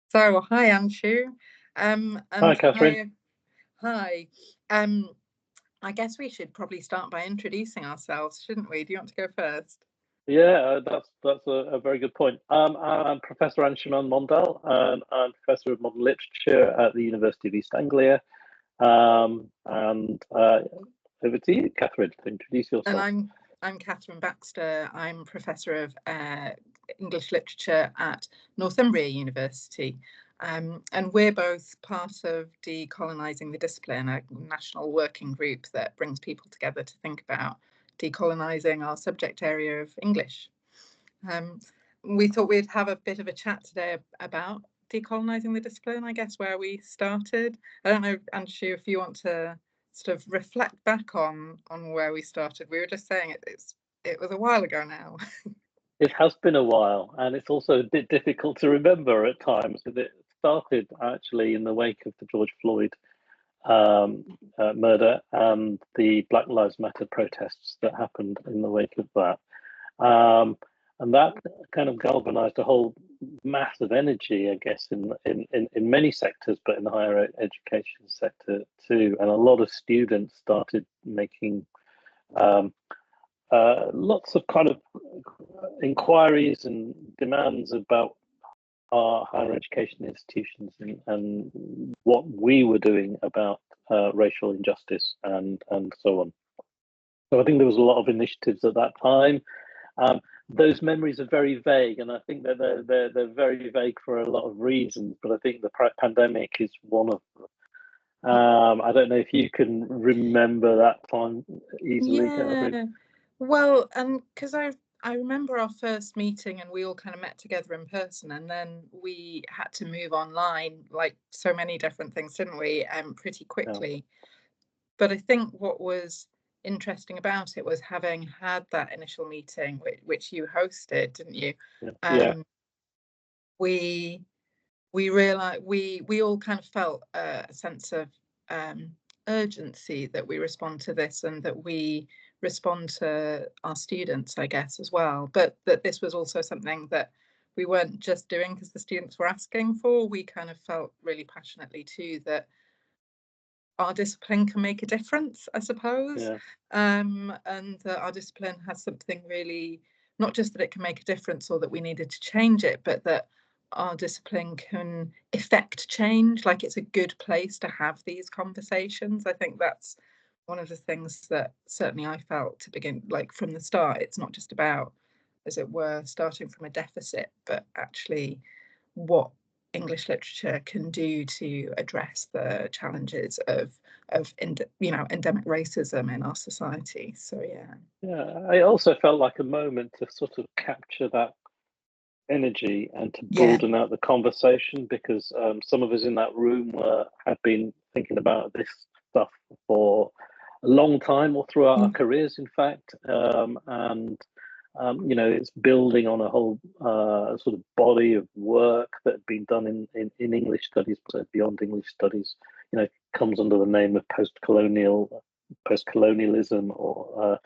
So, hi, Anshu. Hi, Katherine. Hi. I guess we should probably start by introducing ourselves, shouldn't we? Do you want to go first? Yeah, that's a very good point. I'm Professor Anshuman Mondal, and I'm Professor of Modern Literature at the University of East Anglia. And over to you, Katherine, to introduce yourself. And I'm Katherine Baxter. I'm Professor of English Literature at Northumbria University. And we're both part of Decolonising the Discipline, a national working group that brings people together to think about decolonising our subject area of English. We thought we'd have a bit of a chat today about decolonising the discipline, I guess, where we started. I don't know, Anshu, if you want to sort of reflect back on where we started. We were just saying it was a while ago now. It has been a while, and it's also a bit difficult to remember at times. It started actually in the wake of the George Floyd murder and the Black Lives Matter protests that happened in the wake of that. And that kind of galvanized a whole mass of energy, I guess, in many sectors, but in the higher education sector too. And a lot of students started making lots of kind of inquiries and demands about our higher education institutions and what we were doing about racial injustice and so on. So I think there was a lot of initiatives at that time. Those memories are very vague, and I think that they're very vague for a lot of reasons. But I think the pandemic is one of them. I don't know if you can remember that time easily. Yeah. Well, and because I remember our first meeting and we all kind of met together in person, and then we had to move online, like so many different things, didn't we? Pretty quickly. Yeah. But I think what was interesting about it was having had that initial meeting, which you hosted, didn't you? Yeah. We realized we all kind of felt a sense of urgency that we respond to this and that we respond to our students, I guess, as well. But that this was also something that we weren't just doing because the students were asking for. We kind of felt really passionately too that our discipline can make a difference, I suppose. Yeah. And that our discipline has something really, not just that it can make a difference or that we needed to change it, but that our discipline can effect change. Like, it's a good place to have these conversations. I think that's one of the things that certainly I felt to begin, like from the start. It's not just about, as it were, starting from a deficit, but actually what English literature can do to address the challenges of endemic racism in our society. So yeah, I also felt like a moment to sort of capture that energy and to broaden out the conversation, because some of us in that room had been thinking about this stuff for a long time, or throughout our careers, in fact, and it's building on a whole sort of body of work that had been done in English studies, but beyond English studies. Comes under the name of postcolonialism, or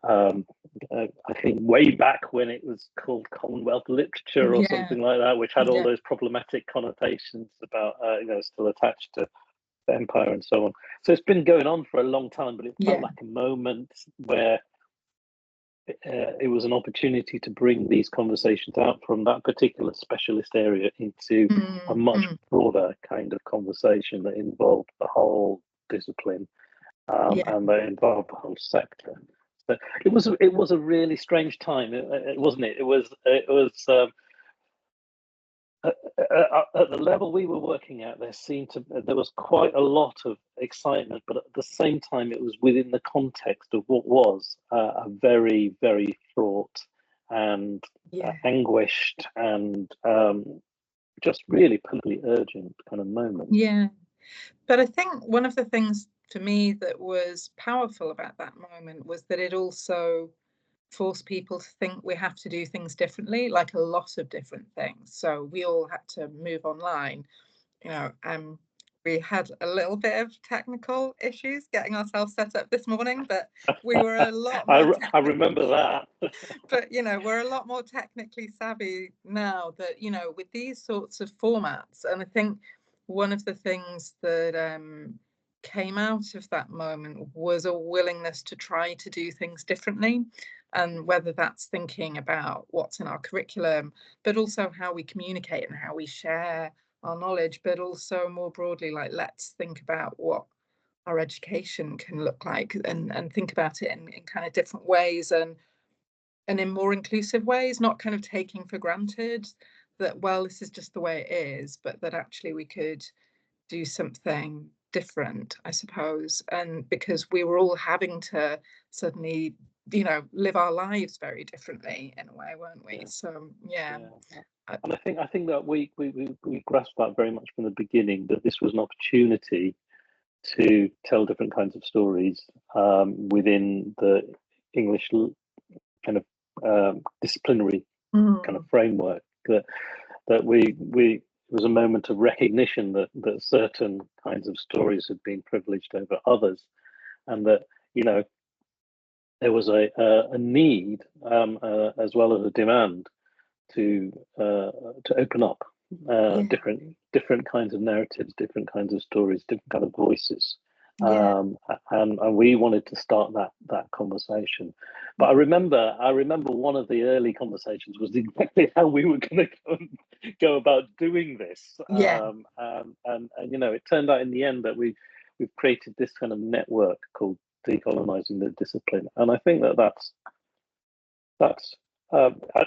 I think way back when it was called Commonwealth literature or something like that, which had all those problematic connotations about still attached to the empire and so on. So it's been going on for a long time, but it felt like a moment where it was an opportunity to bring these conversations out from that particular specialist area into a much broader kind of conversation that involved the whole discipline and that involved the whole sector. So it was a really strange time, wasn't it? It was at the level we were working at, there was quite a lot of excitement, but at the same time, it was within the context of what was a very, very fraught and anguished and just really politically urgent kind of moment. Yeah, but I think one of the things for me that was powerful about that moment was that it also force people to think we have to do things differently, like a lot of different things. So we all had to move online, we had a little bit of technical issues getting ourselves set up this morning, but we were a lot more I remember that. But, you know, we're a lot more technically savvy now that, you know, with these sorts of formats. And I think one of the things that came out of that moment was a willingness to try to do things differently. And whether that's thinking about what's in our curriculum, but also how we communicate and how we share our knowledge, but also more broadly, like, let's think about what our education can look like and think about it in kind of different ways and in more inclusive ways, not kind of taking for granted that, well, this is just the way it is, but that actually we could do something different, I suppose. And because we were all having to suddenly, you know, live our lives very differently in a way, weren't we? Yeah. So yeah. And I think that we grasped that very much from the beginning, that this was an opportunity to tell different kinds of stories within the English kind of disciplinary kind of framework. That we it was a moment of recognition that certain kinds of stories had been privileged over others, and that, you know, there was a need as well as a demand to open up different kinds of narratives, different kinds of stories, different kind of voices. And we wanted to start that conversation. But I remember one of the early conversations was exactly how we were going to go about doing this. And you know, it turned out in the end that we've created this kind of network called Decolonising the Discipline, and I think that's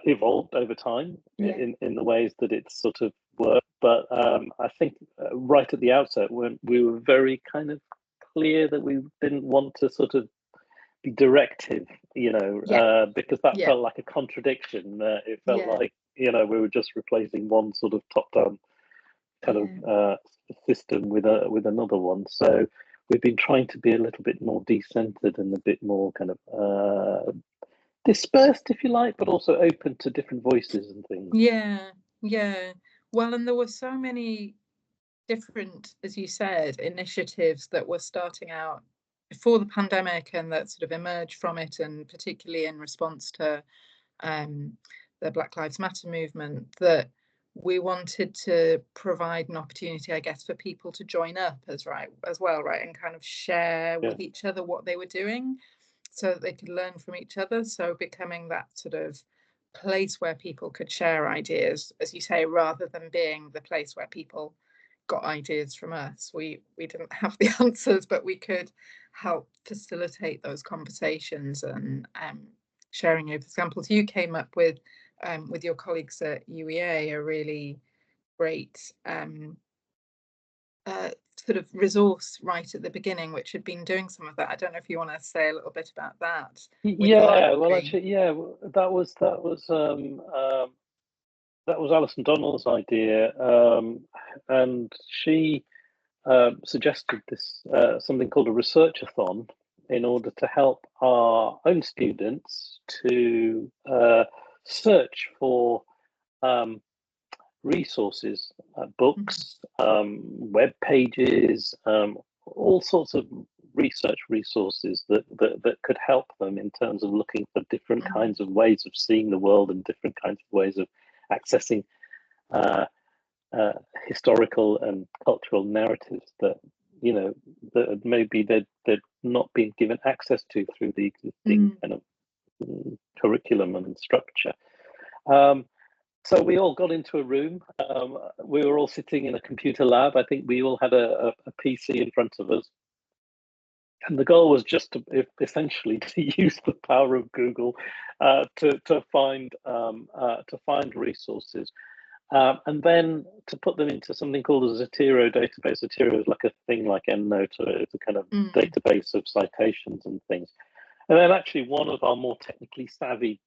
evolved over time in the ways that it's sort of worked. But I think right at the outset, when we were very kind of clear that we didn't want to sort of be directive, you know, because that felt like a contradiction. It felt like, you know, we were just replacing one sort of top-down kind of system with another one. So we've been trying to be a little bit more decentered and a bit more kind of dispersed, if you like, but also open to different voices and things. Well, and there were so many different, as you said, initiatives that were starting out before the pandemic and that sort of emerged from it, and particularly in response to the Black Lives Matter movement, that we wanted to provide an opportunity, I guess, for people to join up as well, and kind of share with each other what they were doing, so that they could learn from each other. So becoming that sort of place where people could share ideas, as you say, rather than being the place where people got ideas from us. We didn't have the answers, but we could help facilitate those conversations and sharing of examples. You came up with your colleagues at UEA a really great sort of resource right at the beginning, which had been doing some of that. I don't know if you want to say a little bit about that. Well, actually, that was Alison Donnell's idea, and she suggested this something called a researchathon in order to help our own students to search for resources, books, web pages, all sorts of research resources that could help them in terms of looking for different kinds of ways of seeing the world and different kinds of ways of accessing historical and cultural narratives that, you know, that maybe they'd not been given access to through the existing kind of curriculum and structure. So we all got into a room. We were all sitting in a computer lab. I think we all had a PC in front of us. And the goal was just essentially to use the power of Google to find resources, and then to put them into something called a Zotero database. Zotero is like a thing like EndNote, or it's a kind of database of citations and things. And then actually one of our more technically savvy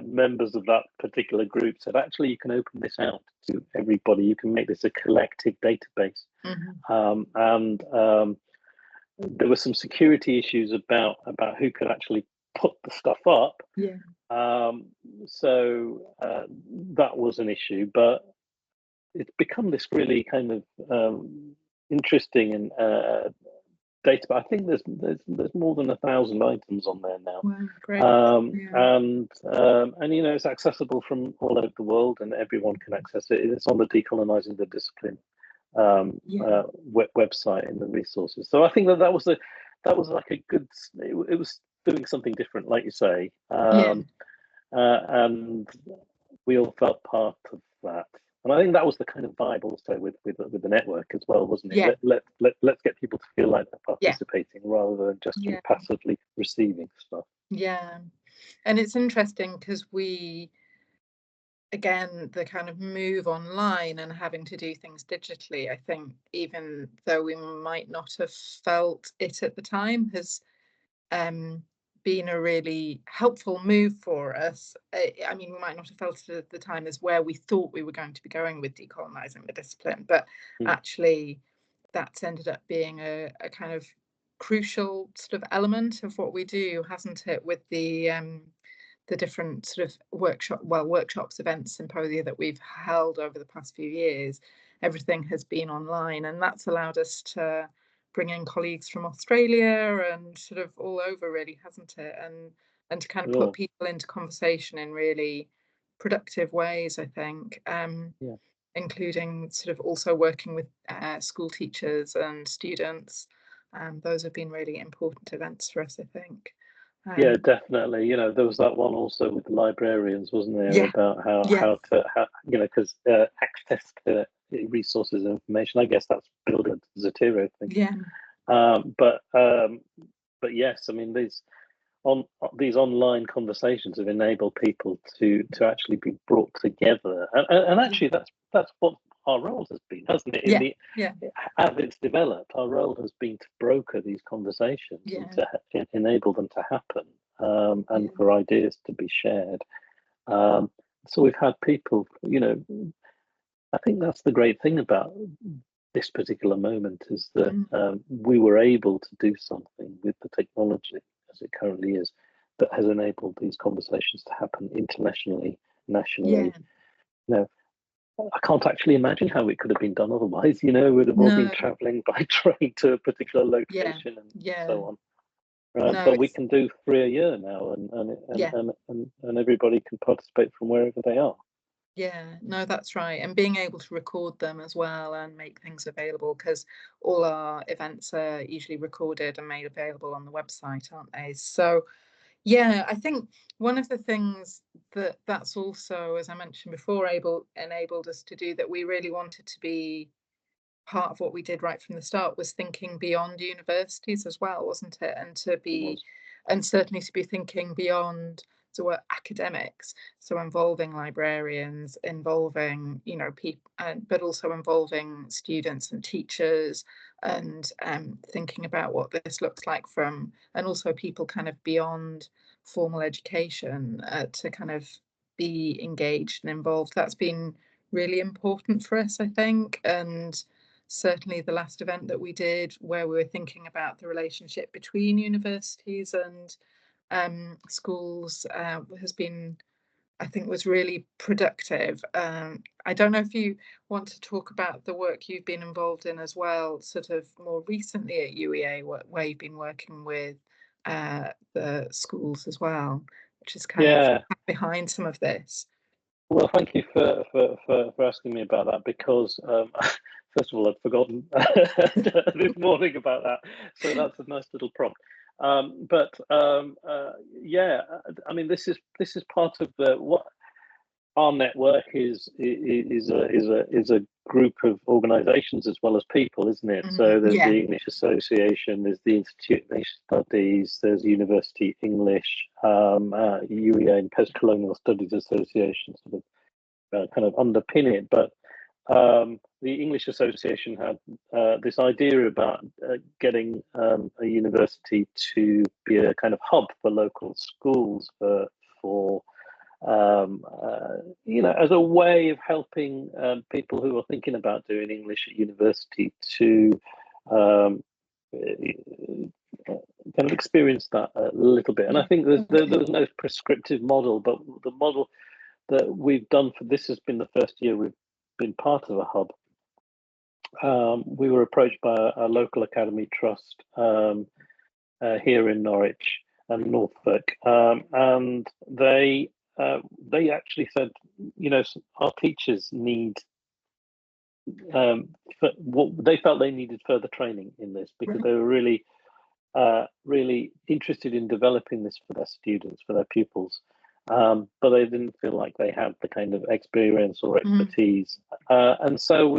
members of that particular group said, actually, you can open this out to everybody. You can make this a collective database. And there were some security issues about who could actually put the stuff up. So that was an issue, but it's become this really kind of interesting and data, but I think there's more than 1,000 items on there now. Wow, great. And it's accessible from all over the world, and everyone can access it. It's on the Decolonising the Discipline website in the resources. So I think that was like a good. It was doing something different, like you say, and we all felt part of that. And I think that was the kind of vibe also with the network as well, wasn't it? Let's get people to feel like they're participating rather than just passively receiving stuff. Yeah, and it's interesting because again, the kind of move online and having to do things digitally, I think, even though we might not have felt it at the time, has been a really helpful move for us. I mean, we might not have felt it at the time as where we thought we were going to be going with decolonising the discipline, but actually that's ended up being a kind of crucial sort of element of what we do, hasn't it, with the different sort of workshops, events, symposia that we've held over the past few years. Everything has been online, and that's allowed us to bring in colleagues from Australia and sort of all over, really, hasn't it? And to kind of put people into conversation in really productive ways, I think, including sort of also working with school teachers and students. Those have been really important events for us, I think. Yeah, definitely. There was that one also with the librarians, wasn't there, about how because access to resources and information. I guess that's built into the Zotero thing. Yeah. But yes, I mean these online conversations have enabled people to actually be brought together, and actually that's what our role has been, hasn't it? As it's developed, our role has been to broker these conversations and to enable them to happen, and for ideas to be shared. So we've had people, I think that's the great thing about this particular moment, is that we were able to do something with the technology as it currently is that has enabled these conversations to happen internationally, nationally. I can't actually imagine how it could have been done otherwise. We'd have all been traveling by train to a particular location and so on. Right? But we can do 3 a year now, and everybody can participate from wherever they are. Yeah, no, that's right. And being able to record them as well and make things available, because all our events are usually recorded and made available on the website, aren't they? So yeah, I think one of the things that's also, as I mentioned before, enabled us to do, that we really wanted to be part of what we did right from the start, was thinking beyond universities as well, wasn't it? And certainly to be thinking beyond academics, so involving librarians, involving people, but also involving students and teachers, and thinking about what this looks like and also people kind of beyond formal education, to kind of be engaged and involved. That's been really important for us, I think. And certainly the last event that we did, where we were thinking about the relationship between universities and schools, has been, I think, was really productive. I don't know if you want to talk about the work you've been involved in as well, sort of more recently at UEA, where you've been working with the schools as well, which is kind of behind some of this. Well, thank you for asking me about that, because first of all, I'd forgotten this morning about that, so that's a nice little prompt. But I mean, this is part of what our network is a group of organisations as well as people, isn't it? So there's the English Association, there's the Institute of English Studies, there's University English, UEA and Post-Colonial Studies Association sort of kind of underpin it. But the English Association had this idea about getting a university to be a kind of hub for local schools for as a way of helping people who are thinking about doing English at university to kind of experience that a little bit. And I think there was no prescriptive model, but the model that we've done for this has been the first year we've been part of a hub. we were approached by a local academy trust here in Norwich and Norfolk, and they actually said, our teachers need. What they felt they needed further training in this, because they were really interested in developing this for their students, for their pupils, but they didn't feel like they had the kind of experience or expertise, and so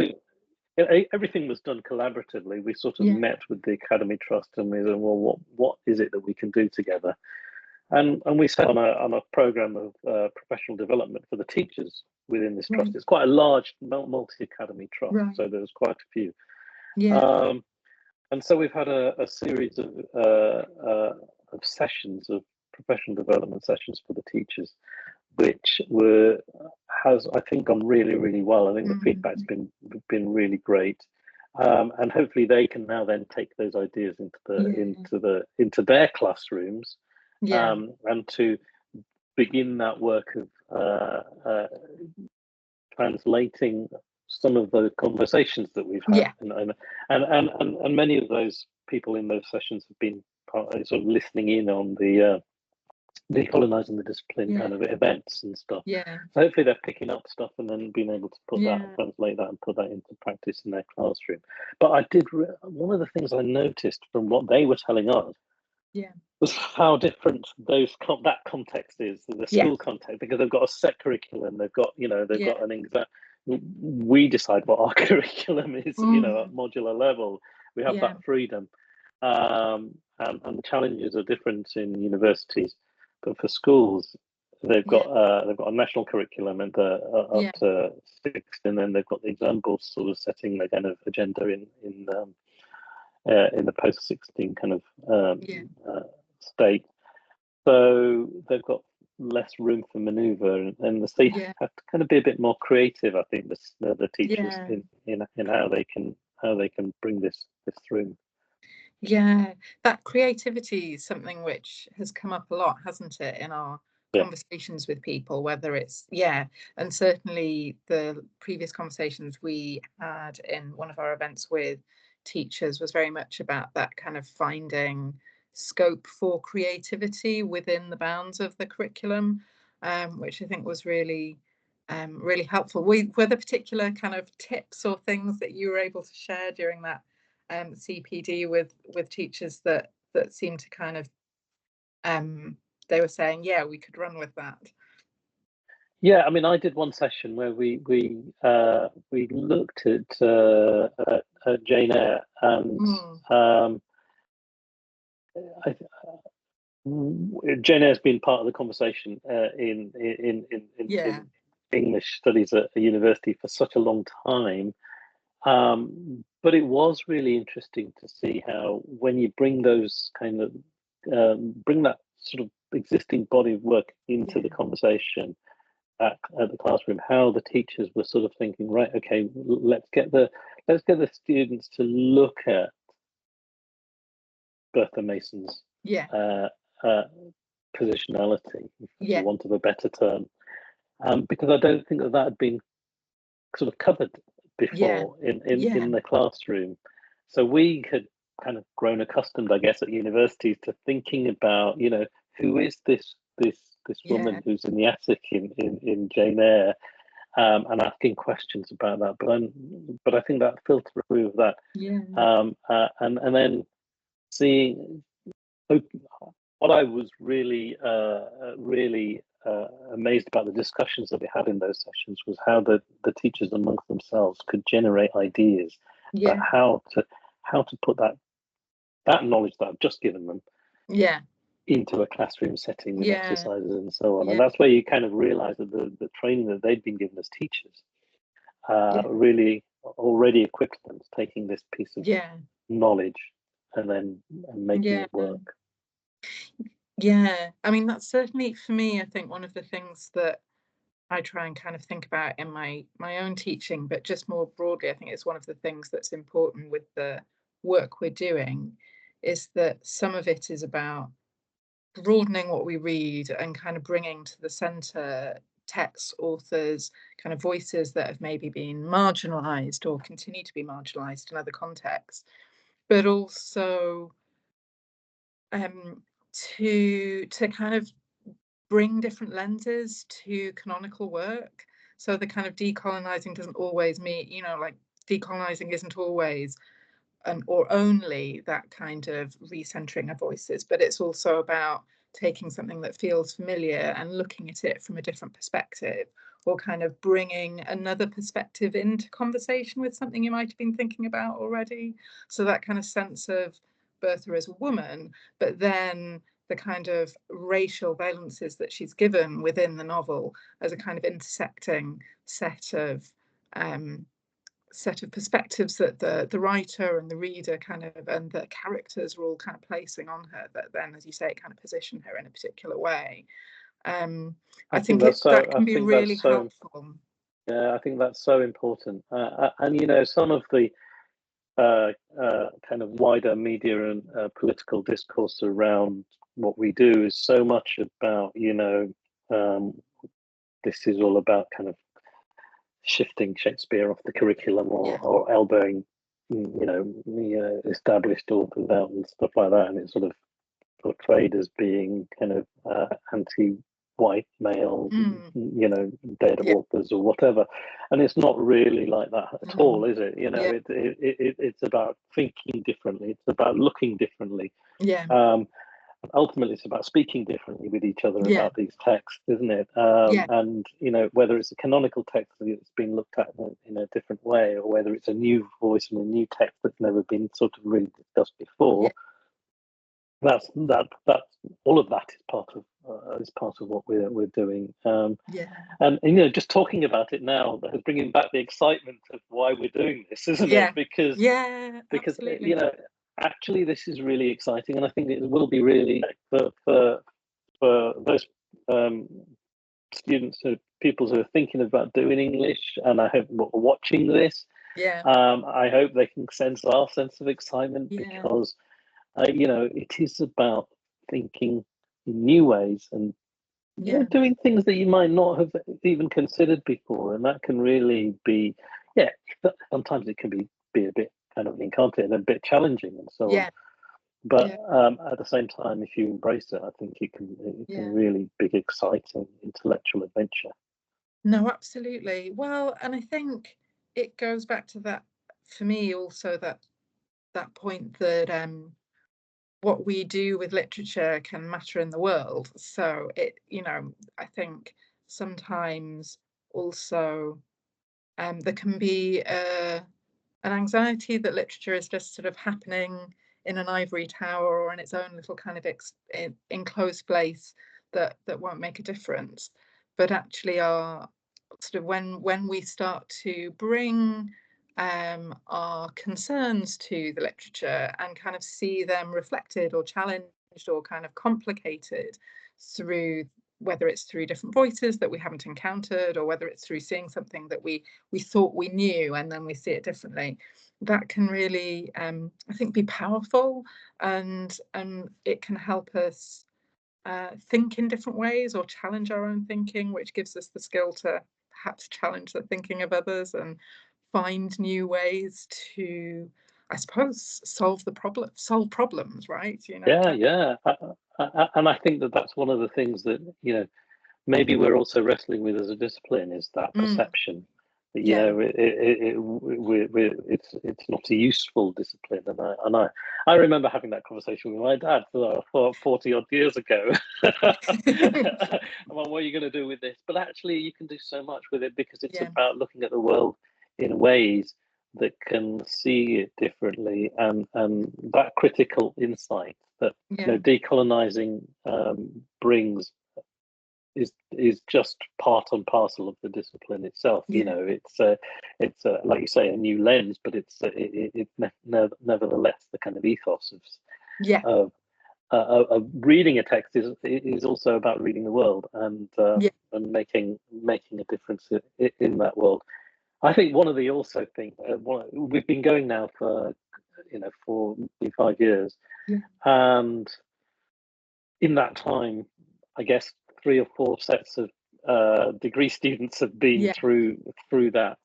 everything was done collaboratively. We sort of met with the Academy Trust and we said, well, what is it that we can do together? And we set on a program of professional development for the teachers within this trust. It's quite a large multi-academy trust, so there's quite a few. And so we've had a series of sessions, of professional development sessions for the teachers, which has, I think, gone really, really well. I think the feedback's been really great, and hopefully they can now then take those ideas into their classrooms, and to begin that work of translating some of the conversations that we've had, and many of those people in those sessions have been sort of listening in on the Decolonising the Discipline kind of events and stuff. So hopefully they're picking up stuff and then being able to put that, translate that, and put that into practice in their classroom. But I did one of the things I noticed from what they were telling us was how different that context is, the school context, because they've got a set curriculum, they've got got an exact. We decide what our curriculum is, at modular level. We have that freedom, and the challenges are different in universities. But for schools, they've got a national curriculum and up to 6, and then they've got the examples sort of setting the kind of agenda in the post-16 kind of state. So they've got less room for manoeuvre, and they have to kind of be a bit more creative, I think, the teachers in how they can bring this through. Yeah, that creativity is something which has come up a lot, hasn't it, in our conversations with people, whether it's, and certainly the previous conversations we had in one of our events with teachers was very much about that kind of finding scope for creativity within the bounds of the curriculum, which I think was really really helpful. Were there particular kind of tips or things that you were able to share during that CPD with teachers that seemed to kind of they were saying, we could run with that? I mean, I did one session where we looked at Jane Eyre, and Jane Eyre's been part of the conversation in English studies at a university for such a long time. But it was really interesting to see how, when you bring those kind of bring that sort of existing body of work into the conversation at the classroom, how the teachers were sort of thinking, right, okay, let's get the students to look at Bertha Mason's positionality, for want of a better term, because I don't think that had been sort of covered before in the classroom. So we had kind of grown accustomed, I guess, at universities to thinking about, who is this woman who's in the attic in Jane Eyre, and asking questions about that. But I think that filter through of that, and then seeing what I was really amazed about the discussions that we had in those sessions was how the teachers amongst themselves could generate ideas about how to put that knowledge that I've just given them into a classroom setting with exercises and so on. And that's where you kind of realize that the training that they'd been given as teachers really already equipped them to taking this piece of knowledge and making it work. I mean, that's certainly, for me, I think one of the things that I try and kind of think about in my own teaching, but just more broadly, I think it's one of the things that's important with the work we're doing, is that some of it is about broadening what we read and kind of bringing to the centre texts, authors, kind of voices that have maybe been marginalised or continue to be marginalised in other contexts, but also to kind of bring different lenses to canonical work. So the kind of decolonising doesn't always mean, you know, like decolonising isn't always or only that kind of recentering of voices, but it's also about taking something that feels familiar and looking at it from a different perspective, or kind of bringing another perspective into conversation with something you might have been thinking about already. So that kind of sense of Bertha as a woman, but then the kind of racial valences that she's given within the novel as a kind of intersecting set of perspectives that the writer and the reader kind of, and the characters are all kind of placing on her, that then, as you say, kind of position her in a particular way. I think that can be really helpful. Yeah, I think that's so important. And, you know, some of the kind of wider media and political discourse around what we do is so much about, you know, this is all about kind of shifting Shakespeare off the curriculum, or elbowing, you know, established authors out and stuff like that, and it's sort of portrayed as being kind of anti-white male, you know, dead authors or whatever, and it's not really like that at all, is it? You know, it's about thinking differently, it's about looking differently. Ultimately, it's about speaking differently with each other about these texts, isn't it? And, you know, whether it's a canonical text that's been looked at in a different way, or whether it's a new voice and a new text that's never been sort of really discussed before, that's all of that is part of what we're doing. And, you know, just talking about it now is bringing back the excitement of why we're doing this, isn't it? Because absolutely. You know, actually, this is really exciting, and I think it will be really for those students or pupils who are thinking about doing English, and I hope watching this. I hope they can sense our sense of excitement, because you know, it is about thinking in new ways and you know, doing things that you might not have even considered before, and that can really be sometimes it can be a bit kind of encountered and a bit challenging and so on. But at the same time, if you embrace it, I think it can really be exciting intellectual adventure. No, absolutely. Well, and I think it goes back to that for me also, that point that what we do with literature can matter in the world. So it, you know, I think sometimes also there can be an anxiety that literature is just sort of happening in an ivory tower or in its own little kind of enclosed place that won't make a difference. But actually, our sort of when we start to bring our concerns to the literature and kind of see them reflected or challenged or kind of complicated through, whether it's through different voices that we haven't encountered, or whether it's through seeing something that we thought we knew and then we see it differently, that can really, I think, be powerful, and it can help us think in different ways or challenge our own thinking, which gives us the skill to perhaps challenge the thinking of others and find new ways to, I suppose, solve problems, right? You know. And I think that's one of the things that, you know, maybe we're also wrestling with as a discipline, is that perception that, you know, it's not a useful discipline. And I remember having that conversation with my dad 40 odd years ago about what are you going to do with this? But actually, you can do so much with it, because it's about looking at the world in ways that can see it differently, and that critical insight that you know, decolonizing brings is just part and parcel of the discipline itself. You know, it's like you say, a new lens, but it's nevertheless the kind of ethos of reading a text is also about reading the world and making a difference in that world. I think one of the also things, we've been going now for 5 years, and in that time, I guess 3 or 4 sets of degree students have been through that.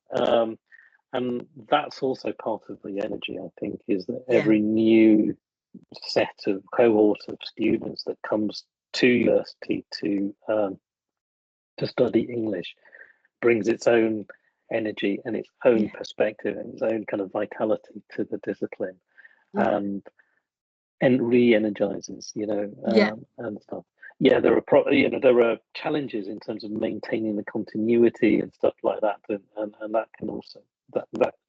And that's also part of the energy, I think, is that every new set of cohort of students that comes to university to study English brings its own energy and its own perspective and its own kind of vitality to the discipline, and re-energizes, and stuff. Yeah, there are challenges in terms of maintaining the continuity and stuff like that, and that can also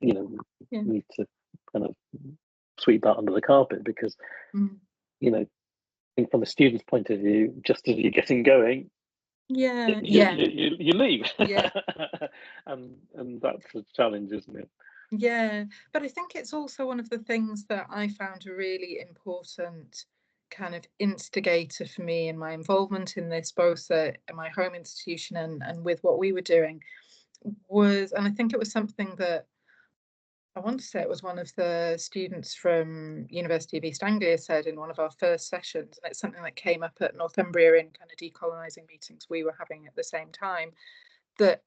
need to kind of sweep that under the carpet, because I think from a student's point of view, just as you're getting going, you leave, and that's a challenge, isn't it? Yeah, but I think it's also one of the things that I found a really important kind of instigator for me in my involvement in this, both at my home institution and with what we were doing, was, and I think it was something that I want to say it was one of the students from University of East Anglia said in one of our first sessions, and it's something that came up at Northumbria in kind of decolonising meetings we were having at the same time, that,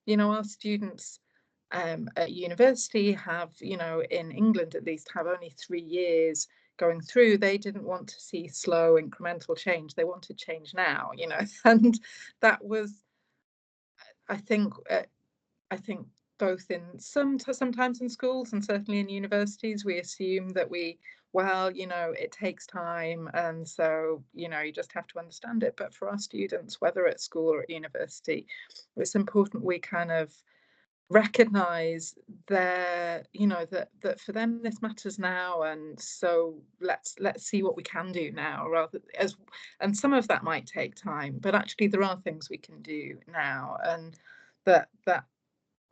our students at university have, in England at least, have only 3 years going through. They didn't want to see slow incremental change. They wanted change now, and that was, I think both in sometimes in schools and certainly in universities, we assume that it takes time, and so you just have to understand it. But for our students, whether at school or at university, it's important we kind of recognize that for them this matters now, and so let's see what we can do now, and some of that might take time, but actually there are things we can do now, and that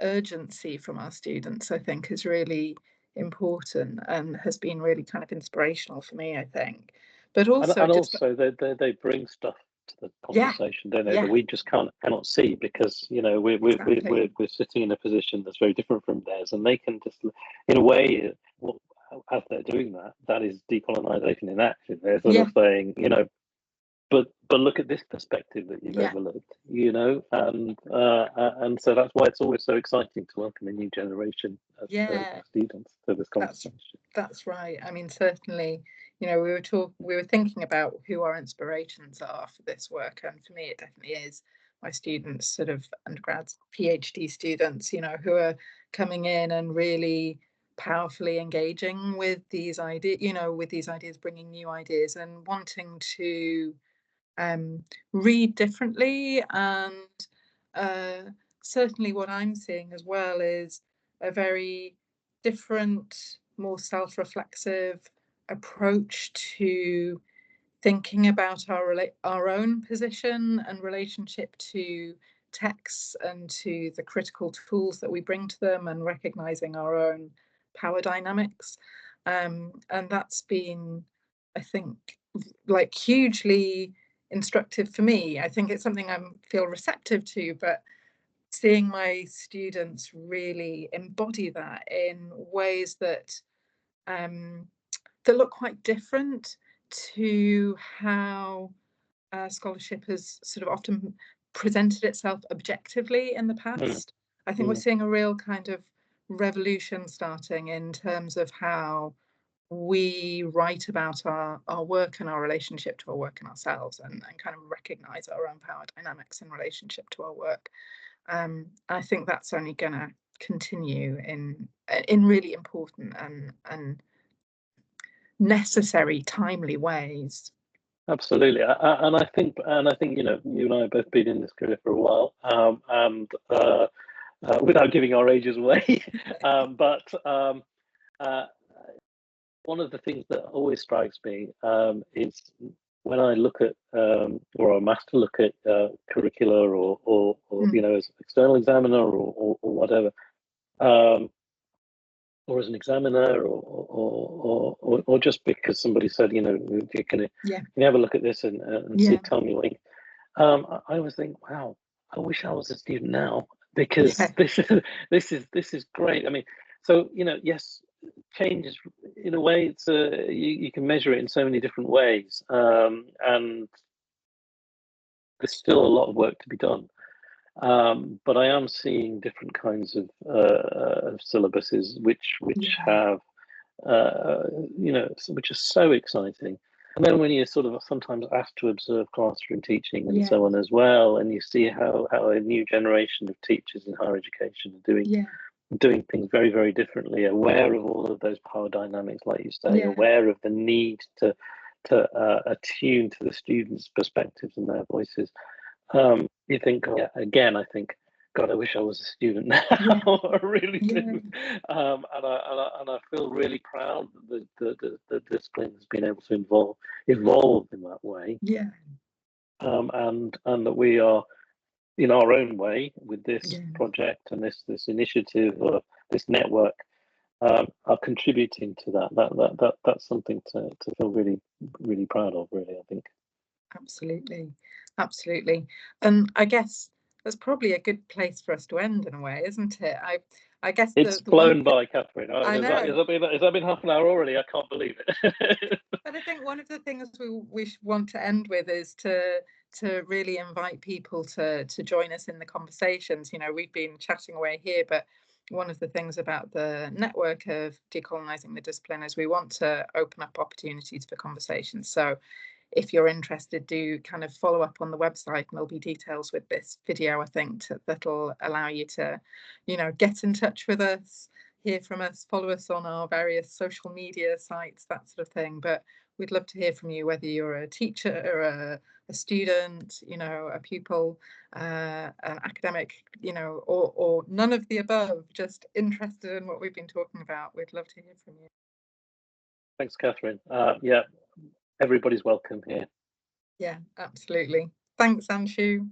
urgency from our students, I think, is really important and has been really kind of inspirational for me, I think. But also, also they bring stuff to the conversation, don't they? That we just cannot see, because we're sitting in a position that's very different from theirs, and they can just, in a way, as they're doing that is decolonisation in action. They're sort of saying, but look at this perspective that you've overlooked, and so that's why it's always so exciting to welcome a new generation of students to this conversation. That's right. I mean, certainly, we were thinking about who our inspirations are for this work, and for me, it definitely is my students, sort of undergrads, PhD students, who are coming in and really powerfully engaging with these ideas, bringing new ideas and wanting to read differently. And certainly what I'm seeing as well is a very different, more self-reflexive approach to thinking about our own position and relationship to texts and to the critical tools that we bring to them, and recognizing our own power dynamics. And that's been, I think, like hugely instructive for me. I think it's something I feel receptive to, but seeing my students really embody that in ways that that look quite different to how scholarship has sort of often presented itself objectively in the past. I think we're seeing a real kind of revolution starting in terms of how we write about our work and our relationship to our work and ourselves, and kind of recognise our own power dynamics in relationship to our work. I think that's only going to continue in really important and necessary, timely ways. Absolutely, and I think you and I have both been in this career for a while, and without giving our ages away, but one of the things that always strikes me is when I look at or a master look at curricula or as an external examiner or whatever, or as an examiner, or just because somebody said, can you have a look at this and see, tell me what. I always think, wow, I wish I was a student now, because this is great. I mean, so yes, change is, in a way, it's you can measure it in so many different ways, and there's still a lot of work to be done. But I am seeing different kinds of syllabuses which have which are so exciting. And then when you're sort of sometimes asked to observe classroom teaching and so on as well, and you see how a new generation of teachers in higher education are doing things very, very differently, aware of all of those power dynamics, like you say, aware of the need to attune to the students' perspectives and their voices. You think, again, I think, God, I wish I was a student now. I really do. And I feel really proud that the discipline has been able to evolve in that way. And that we are, in our own way, with this project and this initiative or this network, are contributing to that. That's something to feel really, really proud of, really, I think. Absolutely. And I guess that's probably a good place for us to end in a way, isn't it? I guess it's flown by, Catherine. I know. Has that been half an hour already? I can't believe it. But I think one of the things we want to end with is to really invite people to join us in the conversations. We've been chatting away here, but one of the things about the network of Decolonising the Discipline is we want to open up opportunities for conversations. So if you're interested, do kind of follow up on the website, and there'll be details with this video, I think, that'll allow you to, get in touch with us, hear from us, follow us on our various social media sites, that sort of thing. But we'd love to hear from you, whether you're a teacher or a student, a pupil, an academic, or none of the above, just interested in what we've been talking about. We'd love to hear from you. Thanks, Catherine. Everybody's welcome here. Yeah, absolutely. Thanks, Anshu.